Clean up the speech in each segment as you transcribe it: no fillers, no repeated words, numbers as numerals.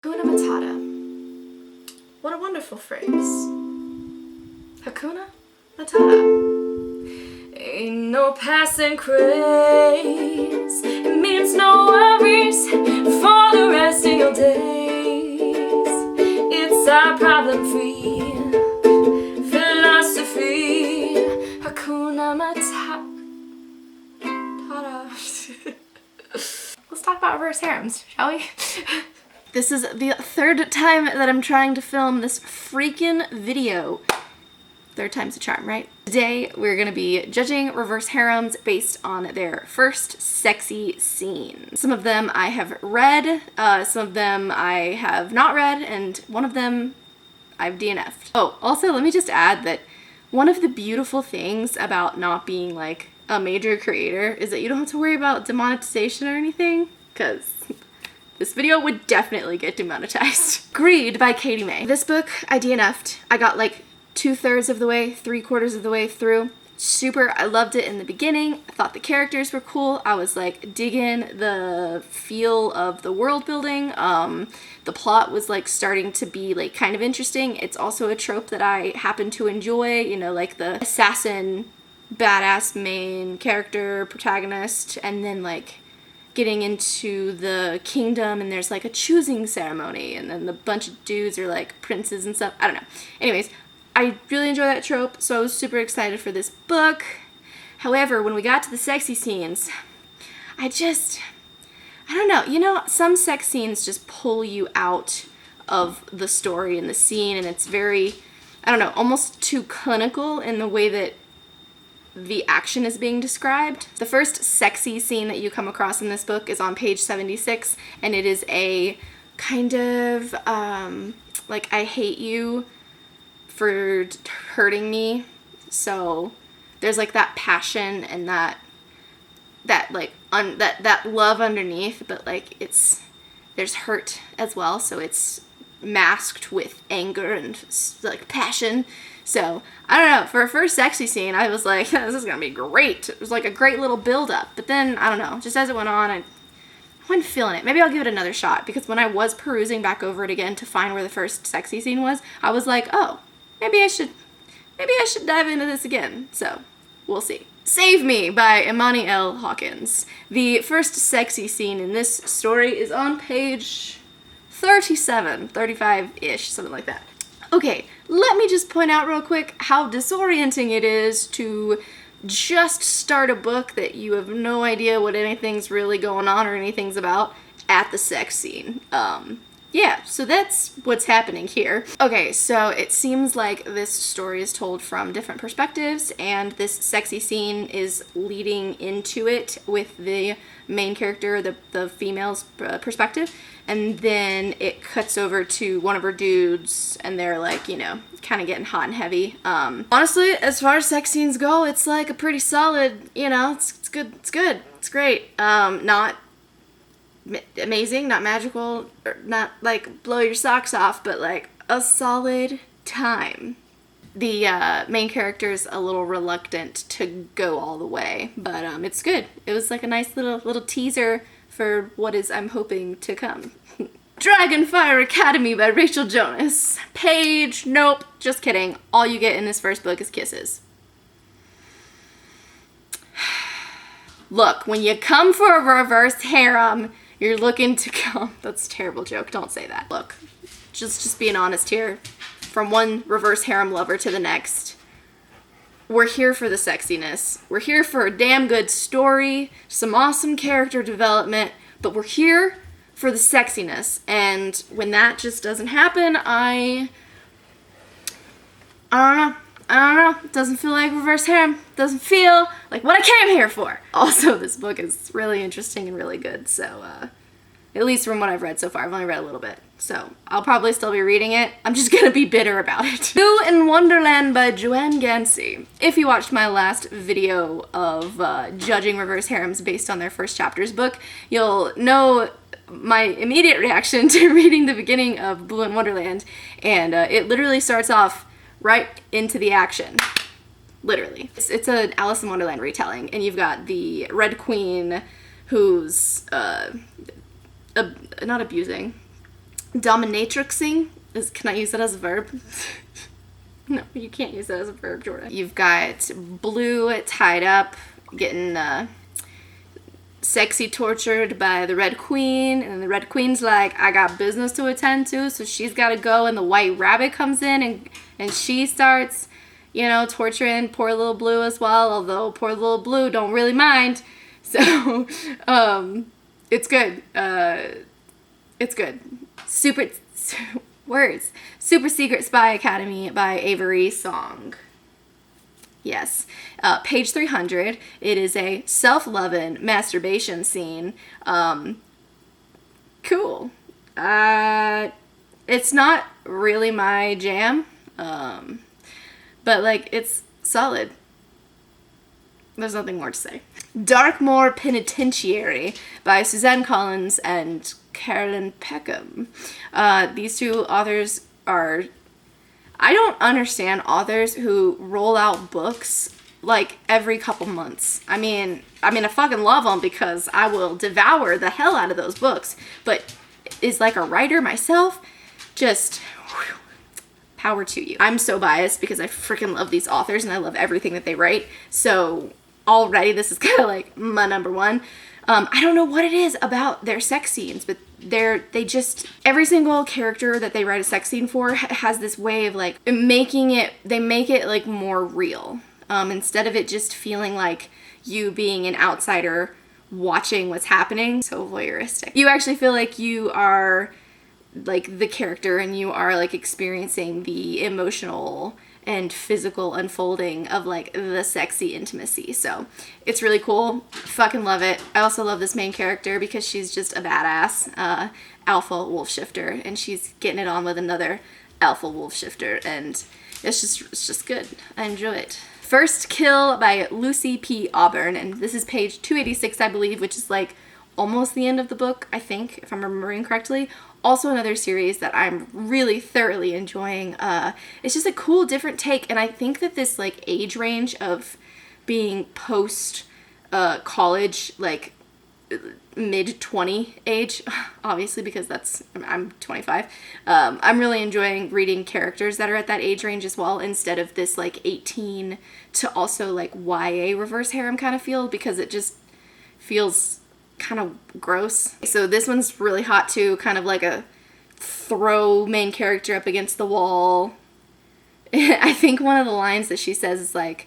Hakuna Matata. What a wonderful phrase. Hakuna Matata. Ain't no passing craze. It means no worries for the rest of your days. It's our problem-free philosophy. Hakuna Matata. Let's talk about reverse harems, shall we? This is the third time that I'm trying to film this freaking video. Third time's a charm, right? Today, we're gonna be judging reverse harems based on their first sexy scene. Some of them I have read, some of them I have not read, and one of them I've DNF'd. Oh, also, let me just add that one of the beautiful things about not being like a major creator is that you don't have to worry about demonetization or anything, because this video would definitely get demonetized. Greed by Katie May. This book I DNF'd. I got like 2/3 of the way, 3/4 of the way through. I loved it in the beginning. I thought the characters were cool. I was like digging the feel of the world building. The plot was like starting to be like kind of interesting. It's also a trope that I happen to enjoy, you know, like the assassin, badass main character, protagonist, and then like getting into the kingdom and there's like a choosing ceremony and then the bunch of dudes are like princes and stuff. I don't know. Anyways, I really enjoy that trope, so I was super excited for this book. However, when we got to the sexy scenes, I don't know. You know, some sex scenes just pull you out of the story and the scene, and it's very, I don't know, almost too clinical in the way that the action is being described. The first sexy scene that you come across in this book is on page 76, and it is a kind of, like, I hate you for hurting me. So there's like that passion and that love underneath, but like there's hurt as well, so it's masked with anger and like passion. So I don't know, for a first sexy scene I was like, this is gonna be great. It was like a great little build up, but then I don't know, just as it went on I wasn't feeling it. Maybe I'll give it another shot, because when I was perusing back over it again to find where the first sexy scene was, I was like, oh, maybe I should dive into this again. So, we'll see. Save Me by Imani L. Hawkins. The first sexy scene in this story is on page 37, 35-ish, something like that. Okay, let me just point out real quick how disorienting it is to just start a book that you have no idea what anything's really going on or anything's about at the sex scene. Yeah, so that's what's happening here. Okay, so it seems like this story is told from different perspectives, and this sexy scene is leading into it with the main character, the female's perspective, and then it cuts over to one of her dudes, and they're like, you know, kind of getting hot and heavy. Honestly, as far as sex scenes go, it's like a pretty solid, you know, it's good, it's great. Not amazing, not magical, or not like blow your socks off, but like a solid time. The main character's a little reluctant to go all the way, but it's good. It was like a nice little teaser for what is, I'm hoping, to come. Dragonfire Academy by Rachel Jonas. Page, nope, just kidding. All you get in this first book is kisses. Look, when you come for a reverse harem, you're looking to come. That's a terrible joke. Don't say that. Look, just being honest here. From one reverse harem lover to the next. We're here for the sexiness. We're here for a damn good story, some awesome character development, but we're here for the sexiness. And when that just doesn't happen, I don't know. It doesn't feel like reverse harem. Doesn't feel like what I came here for. Also, this book is really interesting and really good, so, at least from what I've read so far. I've only read a little bit, so I'll probably still be reading it. I'm just gonna be bitter about it. New in Wonderland by Joanne Ganci. If you watched my last video of judging reverse harems based on their first chapters book, you'll know my immediate reaction to reading the beginning of Blue in Wonderland, and it literally starts off right into the action. Literally. It's an Alice in Wonderland retelling, and you've got the Red Queen who's not abusing, Dominatrixing is, can I use that as a verb? No, you can't use that as a verb, Jordan. You've got Blue tied up, getting sexy tortured by the Red Queen, and the Red Queen's like, I got business to attend to, so she's got to go, and the White Rabbit comes in, and she starts, you know, torturing poor little Blue as well, although poor little Blue don't really mind. So, it's good. It's good. Super Secret Spy Academy by Avery Song. Yes. Page 300. It is a self-loving masturbation scene. Cool. It's not really my jam. But, like, it's solid. There's nothing more to say. Darkmore Penitentiary by Suzanne Collins and Carolyn Peckham. These two authors are... I don't understand authors who roll out books like every couple months. I mean, I fucking love them because I will devour the hell out of those books. But is like a writer myself, just whew, power to you. I'm so biased because I freaking love these authors and I love everything that they write. So already this is kind of like my number one. I don't know what it is about their sex scenes, but they just, every single character that they write a sex scene for has this way of like they make it like more real. Instead of it just feeling like you being an outsider watching what's happening, so voyeuristic. You actually feel like you are like the character and you are like experiencing the emotional and physical unfolding of like the sexy intimacy. So it's really cool. Fucking love it. I also love this main character because she's just a badass alpha wolf shifter, and she's getting it on with another alpha wolf shifter, and it's just good. I enjoy it. First Kill by Lucy P. Auburn, and this is page 286, I believe, which is like almost the end of the book, I think, if I'm remembering correctly. Also another series that I'm really thoroughly enjoying. It's just a cool, different take, and I think that this like age range of being post college, like mid-20 age, obviously because I'm 25. I'm really enjoying reading characters that are at that age range as well, instead of this like 18 to also like YA reverse harem kind of feel, because it just feels kind of gross. So this one's really hot too, kind of like a throw main character up against the wall. I think one of the lines that she says is like,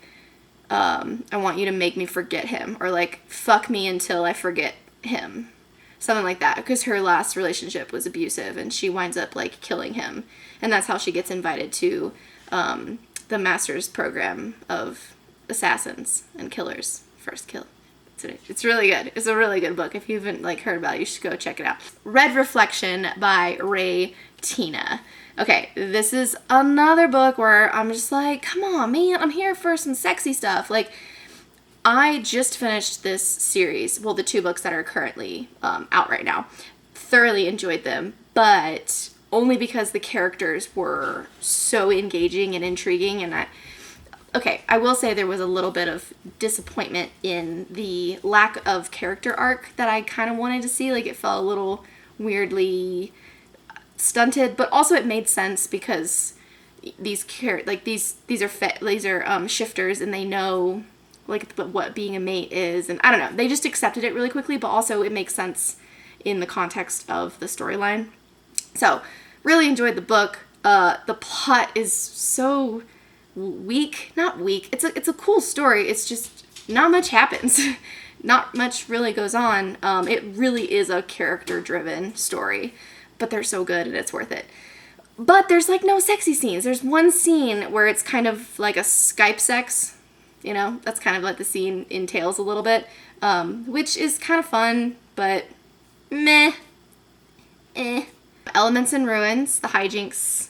I want you to make me forget him, or like fuck me until I forget him, something like that, because her last relationship was abusive and she winds up like killing him, and that's how she gets invited to the master's program of assassins and killers. First Kill. It's really good. It's a really good book. If you haven't like heard about it, you should go check it out. Red Reflection by Rae Tina. Okay, this is another book where I'm just like, come on, man, I'm here for some sexy stuff. Like, I just finished this series, well, the two books that are currently out right now. Thoroughly enjoyed them, but only because the characters were so engaging and intriguing, and I will say there was a little bit of disappointment in the lack of character arc that I kind of wanted to see. Like, it felt a little weirdly stunted, but also it made sense because these are shifters, and they know like what being a mate is, and I don't know, they just accepted it really quickly, but also it makes sense in the context of the storyline. So really enjoyed the book. The plot is so not weak. It's a cool story. It's just not much happens. Not much really goes on. It really is a character-driven story, but they're so good and it's worth it. But there's like no sexy scenes. There's one scene where it's kind of like a Skype sex. You know, that's kind of what the scene entails a little bit, which is kind of fun, but meh. Elements in Ruins, the Hijinks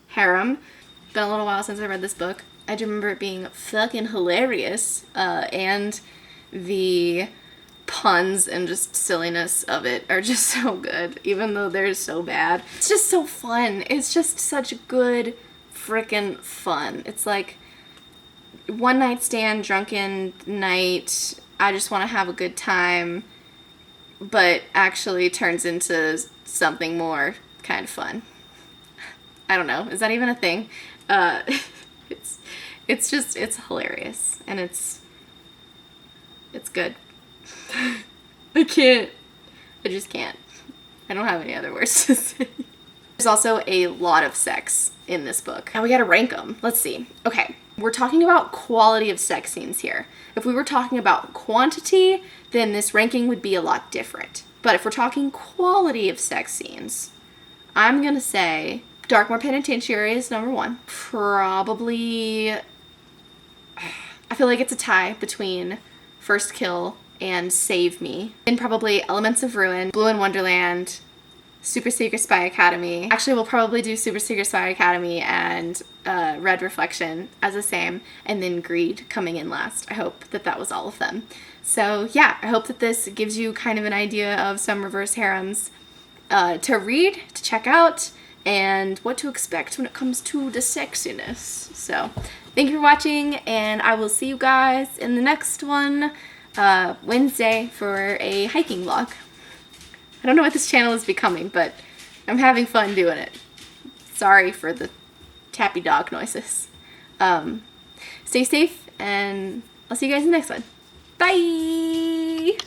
Harem. Been a little while since I read this book. I do remember it being fucking hilarious, and the puns and just silliness of it are just so good, even though they're so bad. It's just so fun. It's just such good freaking fun. It's like one night stand, drunken night, I just want to have a good time, but actually turns into something more kind of fun. I don't know. Is that even a thing? It's hilarious, and it's good. I just can't. I don't have any other words to say. There's also a lot of sex in this book. And we gotta rank them. Let's see. Okay, we're talking about quality of sex scenes here. If we were talking about quantity, then this ranking would be a lot different. But if we're talking quality of sex scenes, I'm gonna say Darkmore Penitentiary is number 1. Probably, I feel like it's a tie between First Kill and Save Me. And probably Elements of Ruin, Blue in Wonderland, Super Secret Spy Academy. Actually, we'll probably do Super Secret Spy Academy and Red Reflection as the same, and then Greed coming in last. I hope that was all of them. So yeah, I hope that this gives you kind of an idea of some reverse harems to read, to check out, and what to expect when it comes to the sexiness. So thank you for watching, and I will see you guys in the next one Wednesday for a hiking vlog. I don't know what this channel is becoming, but I'm having fun doing it. Sorry for the tappy dog noises. Stay safe, and I'll see you guys in the next one. Bye!